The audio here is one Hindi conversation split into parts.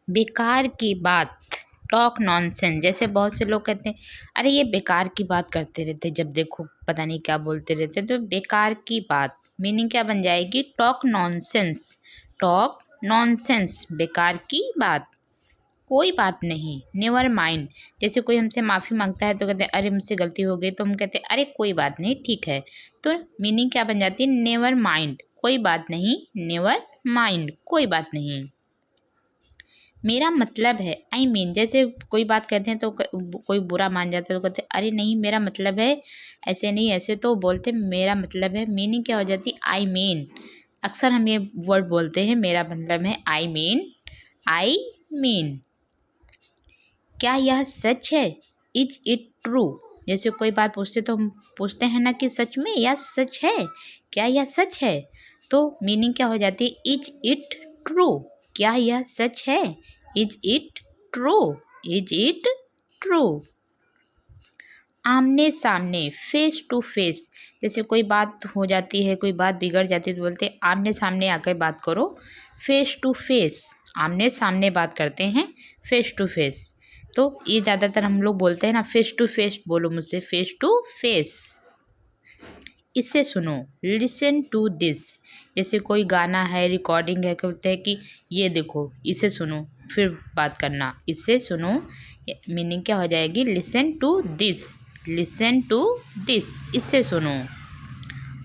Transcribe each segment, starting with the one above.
बेकार की बात, टॉक नॉनसेंस। जैसे बहुत से लोग कहते हैं अरे ये बेकार की बात करते रहते, जब देखो पता नहीं क्या बोलते रहते। तो बेकार की बात मीनिंग क्या बन जाएगी? Talk nonsense. टॉक नॉनसेंस, बेकार की बात, कोई बात नहीं। नेवर माइंड, जैसे कोई हमसे माफ़ी मांगता है तो कहते हैं अरे मुझसे गलती हो गई, तो हम कहते हैं अरे कोई बात नहीं, ठीक है। तो मीनिंग क्या बन जाती है? नेवर माइंड, कोई बात नहीं। नेवर माइंड, कोई बात नहीं। मेरा मतलब है, आई मीन, जैसे कोई बात कहते हैं तो कोई बुरा मान जाता है तो कहते हैं अरे नहीं मेरा मतलब है, ऐसे नहीं ऐसे, तो बोलते मेरा मतलब है। मीनिंग क्या हो जाती? I mean. अक्सर हम ये वर्ड बोलते हैं, मेरा मतलब है, आई मीन। I mean. क्या यह सच है? Is it true? जैसे कोई बात पूछते तो हम पूछते हैं ना कि सच में या सच है, क्या यह सच है? तो मीनिंग क्या हो जाती है? Is it true? क्या यह सच है? Is it true? Is it true? आमने सामने, फेस टू फेस। जैसे कोई बात हो जाती है, कोई बात बिगड़ जाती है तो बोलते हैं आमने सामने आकर बात करो, फेस टू फेस। आमने सामने बात करते हैं, फेस टू फेस। तो ये ज़्यादातर हम लोग बोलते हैं ना, फेस टू फेस बोलो मुझसे, फेस टू फेस। इसे सुनो, लिसन टू दिस। जैसे कोई गाना है, रिकॉर्डिंग है, कहते हैं कि ये देखो, इसे सुनो, फिर बात करना, इसे सुनो। मीनिंग क्या हो जाएगी? Listen to this. Listen to this, इसे सुनो।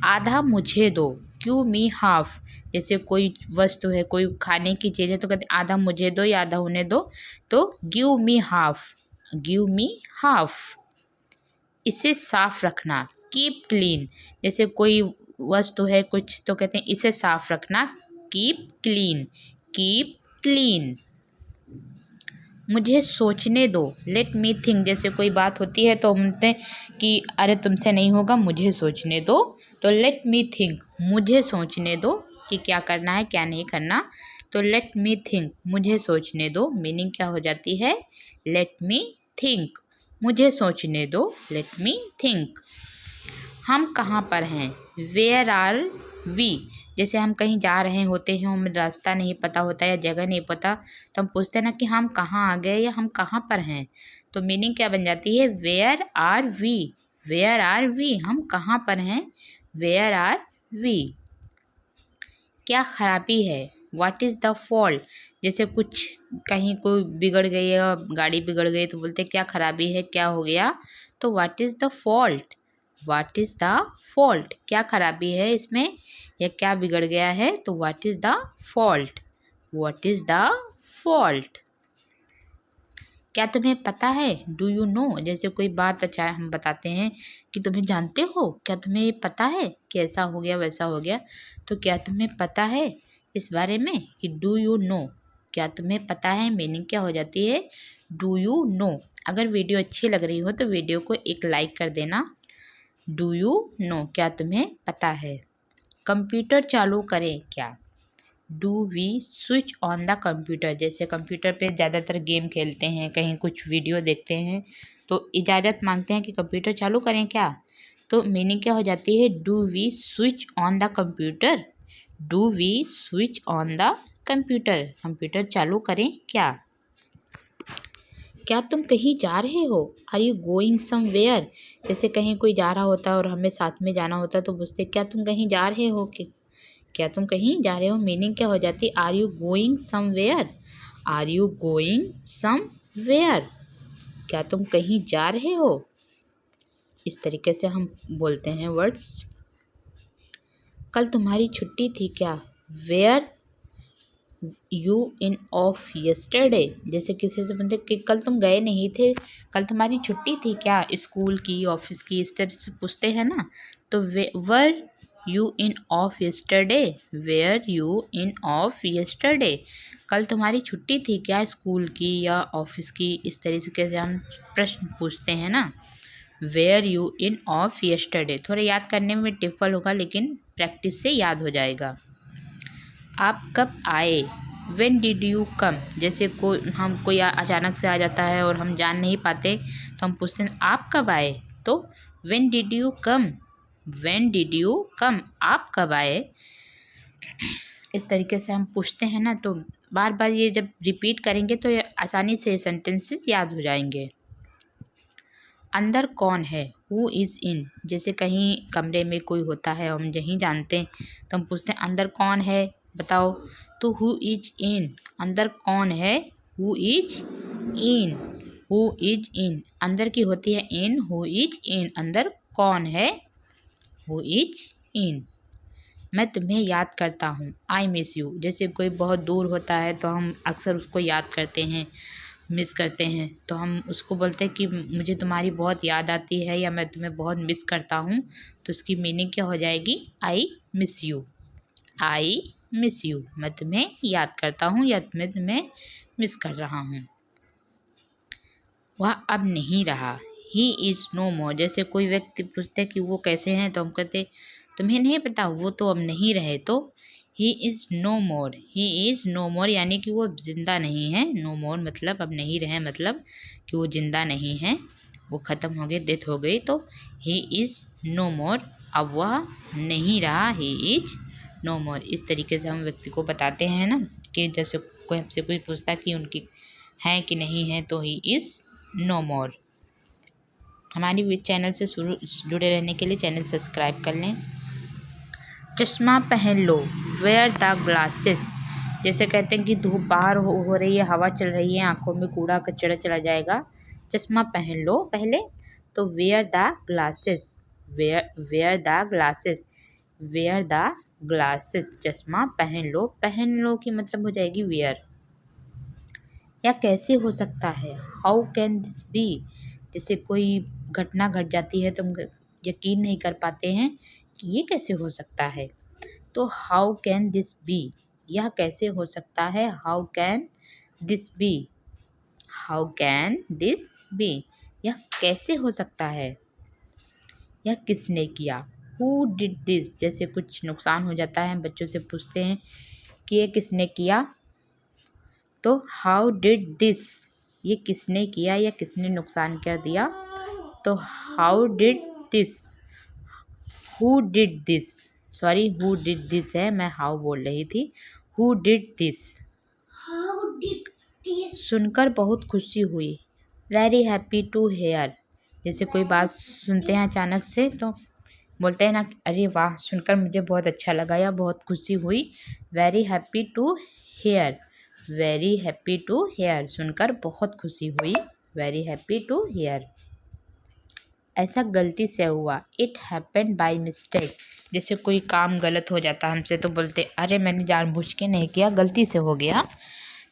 आधा मुझे दो, गिव मी हाफ। जैसे कोई वस्तु है, कोई खाने की चीज़ है तो कहते हैं आधा मुझे दो या आधा उन्हें दो, तो give me half. Give me half. इसे साफ रखना, कीप क्लीन। जैसे कोई वस्तु है कुछ तो कहते हैं इसे साफ रखना, कीप क्लीन। Keep clean. मुझे सोचने दो, लेट मी थिंक। जैसे कोई बात होती है तो हम कहते हैं कि अरे तुमसे नहीं होगा, मुझे सोचने दो, तो लेट मी थिंक। मुझे सोचने दो कि क्या करना है क्या नहीं करना, तो लेट मी थिंक, मुझे सोचने दो। मीनिंग क्या हो जाती है? लेट मी थिंक, मुझे सोचने दो, लेट मी थिंक। हम कहाँ पर हैं? Where are we? जैसे हम कहीं जा रहे होते हैं, हमें रास्ता नहीं पता होता या जगह नहीं पता, तो हम पूछते हैं ना कि हम कहाँ आ गए या हम कहाँ पर हैं। तो मीनिंग क्या बन जाती है? Where are we? Where are we, हम कहाँ पर हैं? Where are we? क्या खराबी है? What is the fault? जैसे कुछ कहीं कोई बिगड़ गई या गाड़ी बिगड़ गई तो बोलते क्या खराबी है, क्या हो गया, तो what is the fault? What is the fault? क्या खराबी है इसमें या क्या बिगड़ गया है, तो what is the fault? What is the fault? क्या तुम्हें पता है? Do you know? जैसे कोई बात अच्छा हम बताते हैं कि तुम्हें जानते हो, क्या तुम्हें ये पता है कि ऐसा हो गया वैसा हो गया, तो क्या तुम्हें पता है इस बारे में, कि डू यू नो? क्या तुम्हें पता है मीनिंग क्या हो जाती है? Do you know. अगर वीडियो अच्छी लग रही हो तो वीडियो को एक लाइक कर देना। डू यू नो, क्या तुम्हें पता है? कंप्यूटर चालू करें क्या? Do we switch on the computer? जैसे कंप्यूटर पे ज़्यादातर गेम खेलते हैं, कहीं कुछ वीडियो देखते हैं तो इजाज़त मांगते हैं कि कंप्यूटर चालू करें क्या, तो मीनिंग क्या हो जाती है? Do we switch on the computer? Do we switch on the computer? Computer चालू करें क्या? क्या तुम कहीं जा रहे हो? Are you going somewhere? जैसे कहीं कोई जा रहा होता है और हमें साथ में जाना होता है तो पूछते क्या तुम कहीं जा रहे हो? कि क्या तुम कहीं जा रहे हो? मीनिंग क्या हो जाती है? Are you going somewhere? Are you going somewhere? क्या तुम कहीं जा रहे हो? इस तरीके से हम बोलते हैं वर्ड्स। कल तुम्हारी छुट्टी थी क्या? Were you in off yesterday? जैसे किसी से बोलते कि कल तुम गए नहीं थे, कल तुम्हारी छुट्टी थी क्या, स्कूल की ऑफिस की, इस तरह से पूछते हैं ना। तो were you in off yesterday? Were you in off yesterday? कल तुम्हारी छुट्टी थी क्या स्कूल की या ऑफिस की, इस तरीके से हम प्रश्न पूछते हैं ना। Were you in off yesterday, थोड़ा याद करने में डिफिकल्ट होगा लेकिन प्रैक्टिस से याद हो जाएगा। आप कब आए? When did you come? जैसे कोई अचानक से आ जाता है और हम जान नहीं पाते तो हम पूछते हैं आप कब आए, तो When did you come? When did you come? आप कब आए? इस तरीके से हम पूछते हैं ना, तो बार बार ये जब रिपीट करेंगे तो ये आसानी से सेंटेंसेस याद हो जाएंगे। अंदर कौन है, हु इज़ इन। जैसे कहीं कमरे में कोई होता है, हम नहीं जानते तो हम पूछते हैं अंदर कौन है बताओ, तो हु इज इन। अंदर कौन है, who is in. Who is in अंदर की होती है इन, हु इज इन अंदर कौन है, हु इज इन। मैं तुम्हें याद करता हूँ, आई मिस यू। जैसे कोई बहुत दूर होता है तो हम अक्सर उसको याद करते हैं, मिस करते हैं, तो हम उसको बोलते हैं कि मुझे तुम्हारी बहुत याद आती है या मैं तुम्हें बहुत मिस करता हूँ। तो उसकी मीनिंग क्या हो जाएगी, I miss you. I miss you, मैं तुम्हें याद करता हूँ या मैं तुम्हें मिस कर रहा हूँ। वह अब नहीं रहा, ही इज़ नो मोर। जैसे कोई व्यक्ति पूछते कि वो कैसे हैं तो हम कहते तुम्हें नहीं पता, वो तो अब नहीं रहे। तो he is no more, he is no more यानी कि वो ज़िंदा नहीं है। नो मोर मतलब अब नहीं रहे, मतलब कि वो ज़िंदा नहीं है, वो ख़त्म हो गए, डेथ हो गई। तो ही इज़ नो मोर, अब वह नहीं रहा, ही इज़ नो मोर। इस तरीके से हम व्यक्ति को बताते हैं ना, कि जब से कोई हमसे कोई पूछता कि उनकी हैं कि नहीं है तो ही इज़ नो मोर। हमारी चैनल से जुड़े रहने के लिए चैनल सब्सक्राइब कर लें। चश्मा पहन लो, वेयर द ग्लासेस। जैसे कहते हैं कि धूप बाहर हो रही है, हवा चल रही है, आंखों में कूड़ा कचरा चला जाएगा, चश्मा पहन लो पहले। तो wear the glasses, wear the glasses, wear the glasses, चश्मा पहन लो। पहन लो की मतलब हो जाएगी वेयर। या कैसे हो सकता है, हाउ कैन दिस बी। जैसे कोई घटना घट जाती है तो हम यकीन नहीं कर पाते हैं कि ये कैसे हो सकता है। तो हाउ कैन दिस बी, यह कैसे हो सकता है, how can this be, how can this be, यह कैसे हो सकता है। यह किसने किया, हु डिड दिस। जैसे कुछ नुकसान हो जाता है, बच्चों से पूछते हैं कि ये किसने किया, तो हाउ डिड दिस, ये किसने किया या किसने नुकसान कर दिया। तो how did this, who did this, sorry who did this है, मैं हाउ बोल रही थी, हु डिड दिस। सुनकर बहुत खुशी हुई, वेरी हैप्पी टू हेयर। जैसे कोई बात सुनते हैं अचानक से तो बोलते हैं ना, अरे वाह सुनकर मुझे बहुत अच्छा लगा या बहुत खुशी हुई, very happy to hear. Very happy to hear, सुनकर बहुत खुशी हुई, वेरी हैप्पी टू हेयर। ऐसा गलती से हुआ, इट हैपेंड बाय मिस्टेक। जैसे कोई काम गलत हो जाता हमसे तो बोलते अरे मैंने जानबूझ के नहीं किया, गलती से हो गया।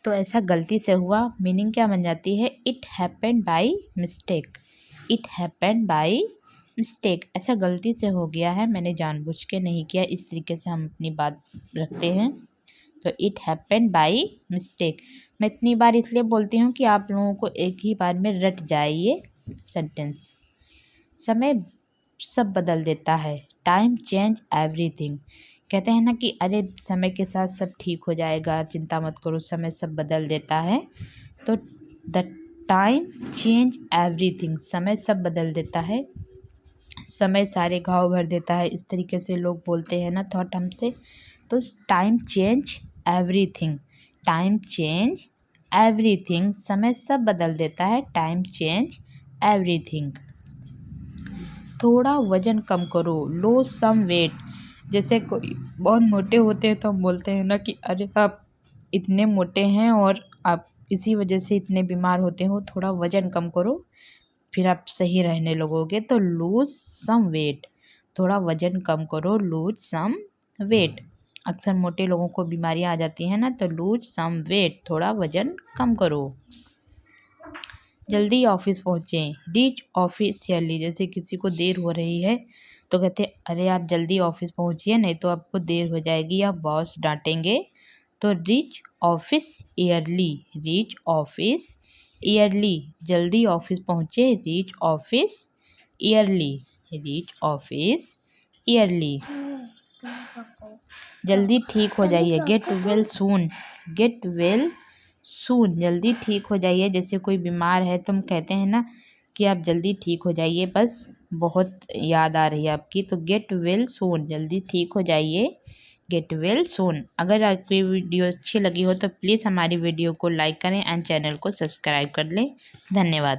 तो ऐसा गलती से हुआ मीनिंग क्या बन जाती है, it happened by mistake. It happened by mistake, ऐसा गलती से हो गया है, मैंने जानबूझ के नहीं किया। इस तरीके से हम अपनी बात रखते हैं। तो इट हैपेंड बाय मिस्टेक। मैं इतनी बार इसलिए बोलती हूँ कि आप लोगों को एक ही बार में रट जाए ये सेंटेंस। समय सब बदल देता है, टाइम चेंज एवरीथिंग। कहते हैं ना कि अरे समय के साथ सब ठीक हो जाएगा, चिंता मत करो, समय सब बदल देता है। तो द टाइम चेंज एवरीथिंग, समय सब बदल देता है, समय सारे घाव भर देता है। इस तरीके से लोग बोलते हैं ना थॉट हमसे। तो time change everything, time change everything, समय सब बदल देता है, टाइम चेंज एवरीथिंग। थोड़ा वज़न कम करो, लो सम वेट। जैसे कोई बहुत मोटे होते हैं तो हम बोलते हैं ना कि अरे आप इतने मोटे हैं और आप इसी वजह से इतने बीमार होते हो, थोड़ा वज़न कम करो फिर आप सही रहने लगोगे। तो लूज़ सम वेट, थोड़ा वज़न कम करो, लूज सम वेट। अक्सर मोटे लोगों को बीमारियां आ जाती हैं ना, तो लूज सम वेट, थोड़ा वज़न कम करो। जल्दी ऑफिस पहुँचें, रीच ऑफिस अर्ली। जैसे किसी को देर हो रही है तो कहते अरे आप जल्दी ऑफिस पहुँचिए नहीं तो आपको देर हो जाएगी या बॉस डांटेंगे। तो reach office yearly, reach office yearly, जल्दी ऑफिस पहुँचे, reach office yearly, reach office yearly. जल्दी ठीक हो जाइए, get well soon, get well soon, जल्दी ठीक हो जाइए। जैसे कोई बीमार है तो हम कहते हैं ना कि आप जल्दी ठीक हो जाइए, बस बहुत याद आ रही है आपकी। तो गेट वेल सून, जल्दी ठीक हो जाइए गेट वेल सून। अगर आपकी वीडियो अच्छी लगी हो तो प्लीज़ हमारी वीडियो को लाइक करें एंड चैनल को सब्सक्राइब कर लें। धन्यवाद।